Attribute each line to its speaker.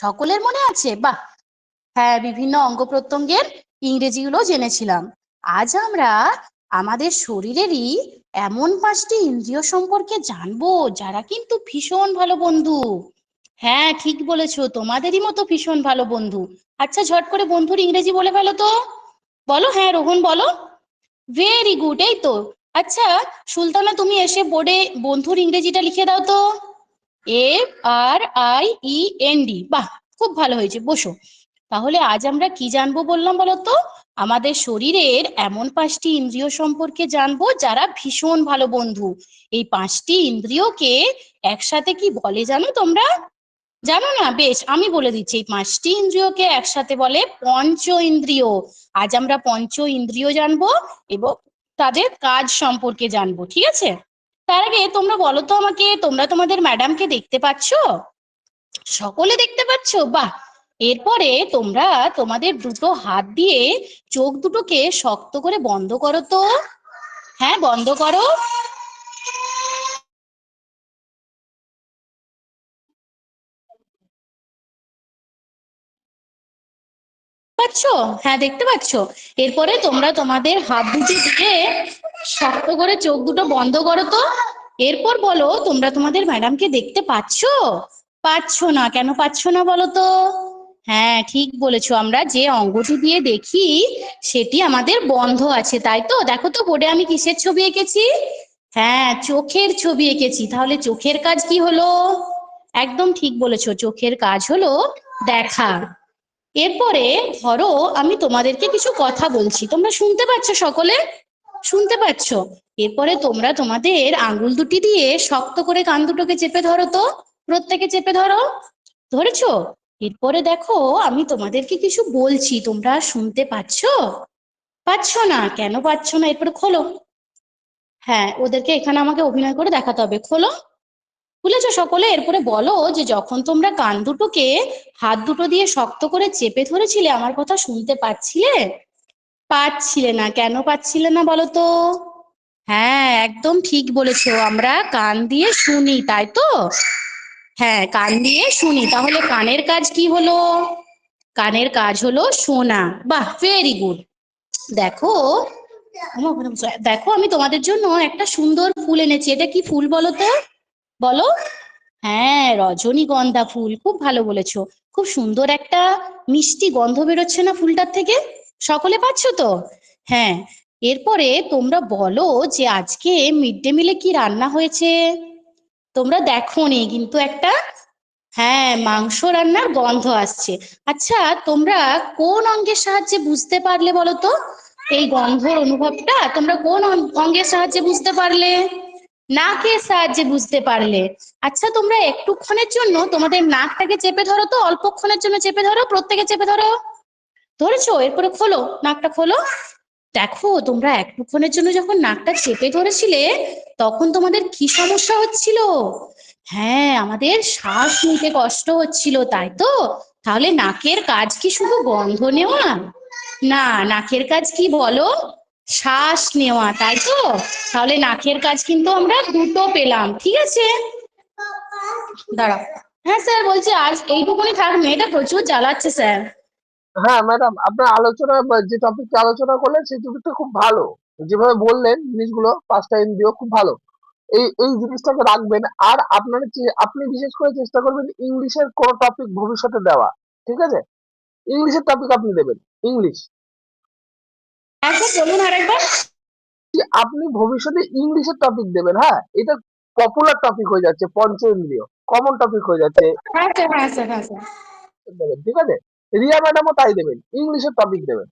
Speaker 1: সকলের মনে আছে? বাহ! হ্যাঁ, বিভিন্ন অঙ্গ প্রত্যঙ্গের ইংরেজিগুলো জেনেছিলাম। আজ আমরা আমাদের শরীরেরই এমন 5টি ইন্দ্রিয় সম্পর্কে জানবো যারা কিন্তু ভীষণ ভালো বন্ধু। হ্যাঁ, ঠিক বলেছো, তোমাদেরই মতো ভীষণ ভালো বন্ধু। আচ্ছা, ঝট করে বন্ধুর ইংরেজি বলে ফেলো তো। বলো। হ্যাঁ, রোহন বলো। ভেরি গুড, এই তো। আচ্ছা, সুলতানা, তুমি এসে বোর্ডে বন্ধুর ইংরেজিটা লিখে দাও তো। FRIEND। বাহ, খুব ভালো হয়েছে, বসো। তাহলে আজ আমরা কি জানবো বললাম বলো তো? আমাদের শরীরের এমন 5টি ইন্দ্রিয় সম্পর্কে জানবো যারা ভীষণ ভালো বন্ধু। এই 5টি ইন্দ্রিয়কে একসাথে কি বলে জানো তোমরা? জানো না? বেশ, আমি বলে দিচ্ছি। এই 5টি ইন্দ্রিয়কে একসাথে বলে পঞ্চ ইন্দ্রিয়। আজ আমরা পঞ্চ ইন্দ্রিয় জানবো এবং তাদের কাজ সম্পর্কে জানবো, ঠিক আছে? তার আগে তোমরা বলো তো আমাকে, তোমরা তোমাদের ম্যাডামকে দেখতে পাচ্ছো? সকলে দেখতে পাচ্ছো? বাহ! এরপরে তোমরা তোমাদের দুটো হাত দিয়ে চোখ দুটোকে শক্ত করে বন্ধ করো তো। হ্যাঁ, বন্ধ করো। পাচ্ছো? হ্যাঁ, দেখতে পাচ্ছো? এরপরে তোমরা তোমাদের হাত দুটো দিয়ে শক্ত করে চোখ দুটো বন্ধ করো তো। এরপর বলো, তোমরা তোমাদের ম্যাডামকে দেখতে পাচ্ছো? পাচ্ছো না? কেন পাচ্ছো না বলো তো? হ্যাঁ, ঠিক বলেছো, আমরা যে অঙ্গটি দিয়ে দেখি সেটি আমাদের বন্ধ আছে, তাই তো? দেখো তো বোর্ডে আমি কিসের ছবি এঁকেছি? হ্যাঁ, চোখের ছবি এঁকেছি। তাহলে চোখের কাজ কি হলো? একদম ঠিক বলেছো, চোখের কাজ হলো দেখা। এরপরে ধরো আমি তোমাদেরকে কিছু কথা বলছি, তোমরা শুনতে পাচ্ছ? সকলে শুনতে পাচ্ছ? এরপরে তোমরা তোমাদের আঙ্গুল দুটি দিয়ে শক্ত করে কান দুটোকে চেপে ধরো তো। প্রত্যেকে চেপে ধরো। ধরেছো? এরপরে দেখো, আমি তোমাদেরকে কিছু বলছি, তোমরা শুনতে পাচ্ছো? পাচ্ছ না? কেন পাচ্ছ না? এরপরে খোলো। হ্যাঁ, ওদেরকে এখানে আমাকে অভিনয় করে দেখাতে হবে। খোলো। খুলেছো সকলে? এরপরে বলো যে যখন তোমরা কান দুটোকে হাত দুটো দিয়ে শক্ত করে চেপে ধরেছিলে, আমার কথা শুনতে পাচ্ছিলে? পাচ্ছিলে না? কেন পাচ্ছিলে না বলো তো? হ্যাঁ, একদম ঠিক বলেছো, আমরা কান দিয়ে শুনি, তাই তো? হ্যাঁ, কান দিয়ে শুনি। তাহলে কানের কাজ কি হলো? কানের কাজ হলো শোনা। বাহ, ভেরি গুড। দেখো, দেখো, আমি তোমাদের জন্য একটা সুন্দর ফুল এনেছি। এটা কি ফুল বলো তো? বলো। হ্যাঁ, রজনীগন্ধা ফুল, খুব ভালো বলেছো। খুব সুন্দর একটা মিষ্টি গন্ধ বেরোচ্ছে না ফুলটার থেকে? সকলে পাচ্ছো তো? হ্যাঁ। এরপরে তোমরা বলো যে আজকে মিড ডে মিলে কি রান্না হয়েছে? তোমরা দেখোনি কিন্তু একটা, হ্যাঁ, মাংস রান্নার গন্ধ আসছে। আচ্ছা, তোমরা কোন অঙ্গের সাহায্যে বুঝতে পারলে বলো তো? এই গন্ধর অনুভবটা তোমরা কোন অঙ্গের সাহায্যে বুঝতে পারলে? নাকের সাহায্যে বুঝতে পারলে। আচ্ছা, তোমরা একটুক্ষণের জন্য তোমাদের নাকটাকে চেপে ধরো তো, অল্পক্ষণের জন্য চেপে ধরো, প্রত্যেকে চেপে ধরো। ধরেছো? এরপরে খোলো, নাকটা খোলো। দেখো, তোমরা একটুক্ষণের জন্য যখন নাকটা চেপে ধরেছিলে, তখন তোমাদের কি সমস্যা হচ্ছিল? হ্যাঁ, আমাদের শ্বাস নিতে কষ্ট হচ্ছিল, তাই তো? তাহলে নাকের কাজ কি শুধু গন্ধ নেওয়া? না, নাকের কাজ কি বলো? শ্বাস নেওয়া, তাই তো? তাহলে নাকের কাজ কিন্তু আমরা দুটো পেলাম, ঠিক আছে? দাঁড়াও। হ্যাঁ স্যার, বলছি আজ এইটুকুনি থাক, মেয়েটা প্রচুর জ্বালাচ্ছে স্যার।
Speaker 2: হ্যাঁ ম্যাডাম, আপনার আলোচনা বা যে টপিকটা আলোচনা করলেন সেই টপিকটা খুব ভালো। যেভাবে বললেন জিনিসগুলো, 5টা ইন্দ্রিয় খুব ভালো। এই এই জিনিসটাকে রাখবেন। আর আপনার আপনি বিশেষ করে চেষ্টা করবেন ইংলিশের কোন টপিক ভবিষ্যতে দেওয়া। ঠিক আছে? ইংলিশের টপিক আপনি দেবেন। ইংলিশ।
Speaker 1: হ্যাঁ স্যার, বলুন আরেকবার।
Speaker 2: আপনি ভবিষ্যতে ইংলিশের টপিক দেবেন। হ্যাঁ, এটা পপুলার টপিক হয়ে যাচ্ছে, পঞ্চ ইন্দ্রিয় কমন টপিক হয়ে যাচ্ছে।
Speaker 1: হ্যাঁ স্যার, হ্যাঁ স্যার, হ্যাঁ স্যার।
Speaker 2: দেবেন, ঠিক আছে? রিয়া ম্যাডামও তাই দেবেন, ইংলিশের টপিক দেবেন।